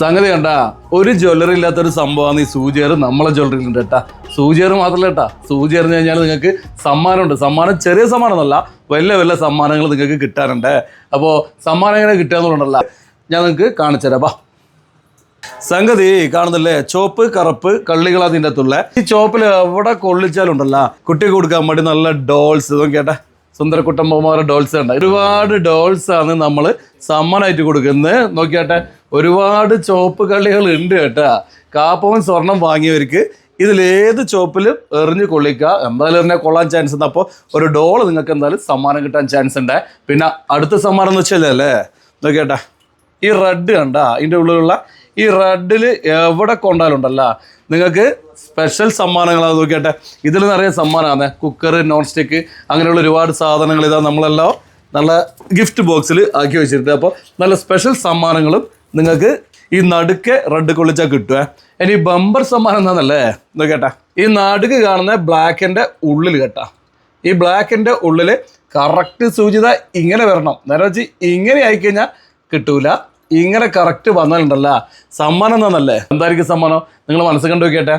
സംഗതി കണ്ട ഒരു ജ്വല്ലറി ഇല്ലാത്തൊരു സംഭവമാണ് ഈ സൂചിയർ. നമ്മളെ ജ്വല്ലറിയിൽ ഉണ്ട് കേട്ടാ. സൂചിയർ മാത്രമല്ല കേട്ടാ, സൂചി എറിഞ്ഞു കഴിഞ്ഞാൽ നിങ്ങൾക്ക് സമ്മാനമുണ്ട്. സമ്മാനം ചെറിയ സമ്മാനമൊന്നുമല്ല, വലിയ വലിയ സമ്മാനങ്ങൾ നിങ്ങൾക്ക് കിട്ടാറുണ്ട്. അപ്പോൾ സമ്മാനം എങ്ങനെ കിട്ടുകയെന്നുണ്ടല്ല, ഞാൻ നിങ്ങൾക്ക് കാണിച്ചു തരാം. സംഗതി കാണുന്നില്ലേ, ചോപ്പ് കറുപ്പ് കള്ളികളാ അതിൻ്റെ അകത്തുള്ള. ഈ ചോപ്പിൽ എവിടെ കൊള്ളിച്ചാലുണ്ടല്ല കുട്ടി കൊടുക്കാൻ വേണ്ടി നല്ല ഡോൾസ്, നോക്കിയേട്ടാ, സുന്ദരക്കുട്ടമ്മമാരുടെ ഡോൾസ് ഉണ്ട്. ഒരുപാട് ഡോൾസ് ആണ് നമ്മൾ സമ്മാനമായിട്ട് കൊടുക്കുന്നത്. നോക്കിയാട്ടെ, ഒരുപാട് ചോപ്പ് കള്ളികൾ ഉണ്ട് കേട്ടാ. കാപ്പവും സ്വർണം വാങ്ങിയവർക്ക് ഇതിലേത് ചോപ്പിലും എറിഞ്ഞ് കൊള്ളിക്കുക. എന്തായാലും എറിഞ്ഞാൽ കൊള്ളാൻ ചാൻസ് ഉണ്ട്. അപ്പോൾ ഒരു ഡോൾ നിങ്ങൾക്ക് എന്തായാലും സമ്മാനം കിട്ടാൻ ചാൻസ് ഉണ്ട്. പിന്നെ അടുത്ത സമ്മാനം എന്ന് വെച്ചല്ലേ, നോക്കിയാട്ടെ, ഈ റെഡ് കണ്ട, ഇതിൻ്റെ ഉള്ളിലുള്ള ഈ റെഡിൽ എവിടെ കൊണ്ടാലുണ്ടല്ല നിങ്ങൾക്ക് സ്പെഷ്യൽ സമ്മാനങ്ങളാണ്. നോക്കിയാട്ടെ, ഇതിൽ നിറയെ സമ്മാനമാണ്. കുക്കർ, നോൺ സ്റ്റിക്ക്, അങ്ങനെയുള്ള ഒരുപാട് സാധനങ്ങൾ ഇതാ നമ്മളെല്ലാം നല്ല ഗിഫ്റ്റ് ബോക്സിൽ ആക്കി വെച്ചിട്ടുണ്ട്. അപ്പോൾ നല്ല സ്പെഷ്യൽ സമ്മാനങ്ങളും നിങ്ങൾക്ക് ഈ നടുക്കെ റെഡ് കൊള്ളിച്ചാൽ കിട്ടുക. ഇനി ബമ്പർ സമ്മാനം എന്താണെന്നല്ലേ, നോക്കിയാട്ടെ, ഈ നടുക്ക് കാണുന്ന ബ്ലാക്കിൻ്റെ ഉള്ളിൽ കേട്ടാ, ഈ ബ്ലാക്കിൻ്റെ ഉള്ളിൽ കറക്റ്റ് സൂചിത ഇങ്ങനെ വരണം. നേരെ വെച്ച് ഇങ്ങനെ ആയിക്കഴിഞ്ഞാൽ കിട്ടൂല, ഇങ്ങനെ കറക്റ്റ് വന്നാലുണ്ടല്ല സമ്മാനം എന്താണെന്നല്ലേ. എന്തായിരിക്കും സമ്മാനം നിങ്ങൾ മനസ്സ് കണ്ടു നോക്കിയട്ടെ.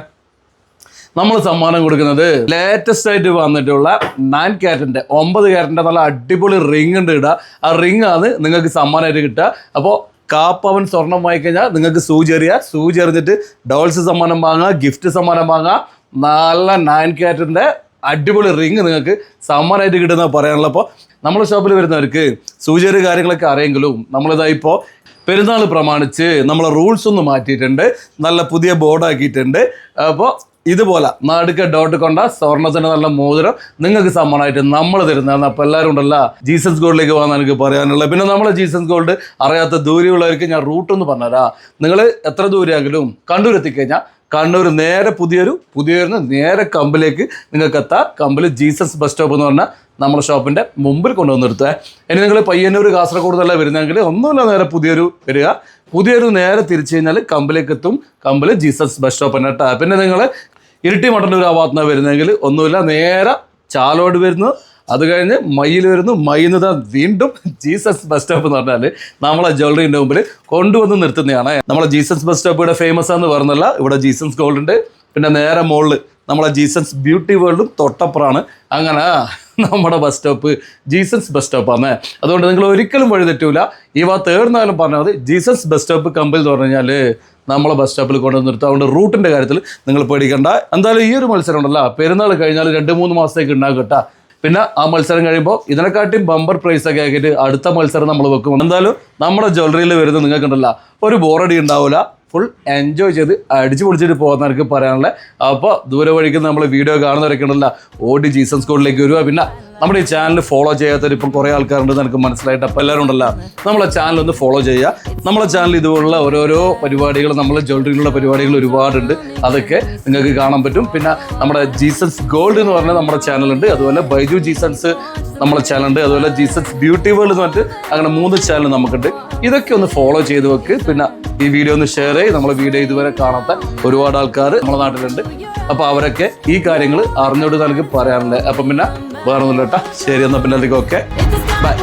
നമ്മൾ സമ്മാനം കൊടുക്കുന്നത് ലേറ്റസ്റ്റ് ആയിട്ട് വന്നിട്ടുള്ള 9 ക്യാരറ്റിൻ്റെ 9 ക്യാരറ്റിൻ്റെ നല്ല അടിപൊളി റിങ് ഉണ്ട് ഇടുക. ആ റിങ് ആണ് നിങ്ങൾക്ക് സമ്മാനമായിട്ട് കിട്ടുക. അപ്പോൾ കാപ്പവൻ സ്വർണം വാങ്ങിക്കഴിഞ്ഞാൽ നിങ്ങൾക്ക് സൂചി എറിഞ്ഞിട്ട് ഡോൾസ് സമ്മാനം വാങ്ങുക, ഗിഫ്റ്റ് സമ്മാനം വാങ്ങുക. നല്ല 9 ക്യാരറ്റിൻ്റെ അടിപൊളി റിങ് നിങ്ങൾക്ക് സമ്മാനമായിട്ട് കിട്ടുന്ന പറയാനുള്ള. അപ്പോൾ നമ്മുടെ ഷോപ്പിൽ വരുന്നവർക്ക് സൂചിയറി കാര്യങ്ങളൊക്കെ അറിയെങ്കിലും നമ്മളിതാ ഇപ്പോൾ പെരുന്നാൾ പ്രമാണിച്ച് നമ്മളെ റൂൾസ് ഒന്ന് മാറ്റിയിട്ടുണ്ട്, നല്ല പുതിയ ബോർഡാക്കിയിട്ടുണ്ട്. അപ്പോൾ ഇതുപോലെ നടുക്ക് ഡോട്ട് കൊണ്ട സ്വർണ്ണത്തിന് നല്ല മോതിരം നിങ്ങൾക്ക് സമ്മാനമായിട്ട് നമ്മൾ തരുന്നതാണ്. അപ്പോൾ എല്ലാവരും ഉണ്ടല്ല ജീസസ് ഗോൾഡിലേക്ക് പോകാൻ എനിക്ക് പറയാനുള്ളത്. പിന്നെ നമ്മളെ ജീസസ് ഗോൾഡ് അറിയാത്ത ദൂരെയുള്ളവർക്ക് ഞാൻ റൂട്ടൊന്ന് പറഞ്ഞുതരാം. നിങ്ങൾ എത്ര ദൂരെയാണെങ്കിലും കണ്ണൂർ എത്തിക്കഴിഞ്ഞാൽ കണ്ണൂർ നേരെ പുതിയൊരു നേരെ കമ്പിലേക്ക് നിങ്ങൾക്ക് എത്താം. കമ്പിൽ ജീസസ് ബസ് സ്റ്റോപ്പ് എന്ന് പറഞ്ഞാൽ നമ്മുടെ ഷോപ്പിൻ്റെ മുമ്പിൽ കൊണ്ടുവന്ന് നിർത്തുക. ഇനി നിങ്ങൾ പയ്യന്നൂർ കാസർഗോഡ് നല്ല വരുന്നെങ്കിൽ ഒന്നുമില്ല, നേരെ പുതിയൊരു നേരെ തിരിച്ചു കഴിഞ്ഞാൽ കമ്പിലേക്ക് എത്തും. കമ്പിൽ ജീസസ് ബസ് സ്റ്റോപ്പ് തന്നെ കേട്ടോ. പിന്നെ നിങ്ങൾ ഇരിട്ടി മട്ടന്നൂർ ആ ഭാഗത്തുനിന്ന് വരുന്നെങ്കിൽ ഒന്നുമില്ല, നേരെ ചാലോട് വരുന്നു, അത് കഴിഞ്ഞ് മയ്യിൽ വരുന്നു, മയ്യുന്നത് വീണ്ടും ജീസസ് ബസ് സ്റ്റോപ്പ് എന്ന് പറഞ്ഞാൽ നമ്മളെ ജ്വല്ലറിൻ്റെ മുമ്പിൽ കൊണ്ടുവന്ന് നിർത്തുന്നതാണ്. നമ്മളെ ജീസസ് ബസ് സ്റ്റോപ്പ് ഇവിടെ ഫേമസ് ആണെന്ന് പറഞ്ഞല്ല, ഇവിടെ ജീസസ് ഗോൾഡ് ഉണ്ട്. പിന്നെ നേരെ മുകളിൽ നമ്മളെ ജീസസ് ബ്യൂട്ടി വേൾഡും തൊട്ടപ്പുറമാണ്. അങ്ങനെ നമ്മുടെ ബസ് സ്റ്റോപ്പ് ജീസസ് ബസ് സ്റ്റോപ്പാണ്. അതുകൊണ്ട് നിങ്ങൾ ഒരിക്കലും വഴി തെറ്റൂല. ഈ ഭാഗത്ത് ഏടുന്നാലും പറഞ്ഞാൽ മതി, ജീസസ് ബസ് സ്റ്റോപ്പ് കമ്പിൽ എന്ന് പറഞ്ഞു കഴിഞ്ഞാൽ നമ്മളെ ബസ് സ്റ്റോപ്പിൽ കൊണ്ടുവന്ന് നിർത്തുക. അതുകൊണ്ട് റൂട്ടിൻ്റെ കാര്യത്തിൽ നിങ്ങൾ പേടിക്കണ്ട. എന്തായാലും ഈ ഒരു മത്സരം ഉണ്ടല്ലോ, പെരുന്നാൾ കഴിഞ്ഞാൽ 2-3 മാസത്തേക്ക് ഉണ്ടാകും കേട്ടോ. പിന്നെ ആ മത്സരം കഴിയുമ്പോൾ ഇതിനെക്കാട്ടിയും ബമ്പർ പ്രൈസൊക്കെ ആക്കിയിട്ട് അടുത്ത മത്സരം നമ്മൾ വെക്കും. എന്തായാലും നമ്മുടെ ജ്വല്ലറിയിൽ വരുന്നത് നിങ്ങൾക്കുണ്ടല്ലോ ഒരു ബോറടി ഉണ്ടാവില്ല, ഫുൾ എൻജോയ് ചെയ്ത് അടിച്ചു പൊളിച്ചിട്ട് പോകുന്നവർക്ക് പറയാനുള്ള. അപ്പോൾ ദൂരെ വഴിക്ക് നമ്മൾ വീഡിയോ കാണുന്നവരൊക്കെ ഉണ്ടല്ലോ ഓടി ജീസസ് സ്കൂളിലേക്ക് വരിക. പിന്നെ നമ്മുടെ ഈ ചാനൽ ഫോളോ ചെയ്യാത്തവർ ഇപ്പം കുറേ ആൾക്കാരുണ്ടെന്ന് എനിക്ക് മനസ്സിലായിട്ട്. അപ്പോൾ എല്ലാവരും ഉണ്ടല്ലോ നമ്മളെ ചാനൽ ഒന്ന് ഫോളോ ചെയ്യുക. നമ്മളെ ചാനൽ ഇതുപോലുള്ള ഓരോരോ പരിപാടികൾ, നമ്മൾ ജ്വല്ലറിയിലുള്ള പരിപാടികൾ ഒരുപാടുണ്ട്, അതൊക്കെ നിങ്ങൾക്ക് കാണാൻ പറ്റും. പിന്നെ നമ്മുടെ ജീസസ് ഗോൾഡ് എന്ന് പറഞ്ഞാൽ നമ്മുടെ ചാനലുണ്ട്, അതുപോലെ ബൈജു ജീസസ് നമ്മളെ ചാനലുണ്ട്, അതുപോലെ ജീസസ് ബ്യൂട്ടി വേൾഡ് എന്ന് പറഞ്ഞിട്ട് അങ്ങനെ 3 ചാനൽ നമുക്കുണ്ട്. ഇതൊക്കെ ഒന്ന് ഫോളോ ചെയ്ത് വെക്ക്. പിന്നെ ഈ വീഡിയോ ഒന്ന് ഷെയർ ചെയ്ത്, നമ്മളെ വീഡിയോ ഇതുവരെ കാണാത്ത ഒരുപാട് ആൾക്കാർ നമ്മുടെ നാട്ടിലുണ്ട്. അപ്പോൾ അവരൊക്കെ ഈ കാര്യങ്ങൾ അറിഞ്ഞോട് എനിക്ക് പറയാനുള്ളത്. അപ്പം പിന്നെ വേറെ ഒന്നുമില്ല കേട്ടോ. ശരി, എന്നാൽ പിന്നെ ഓക്കെ ബൈ.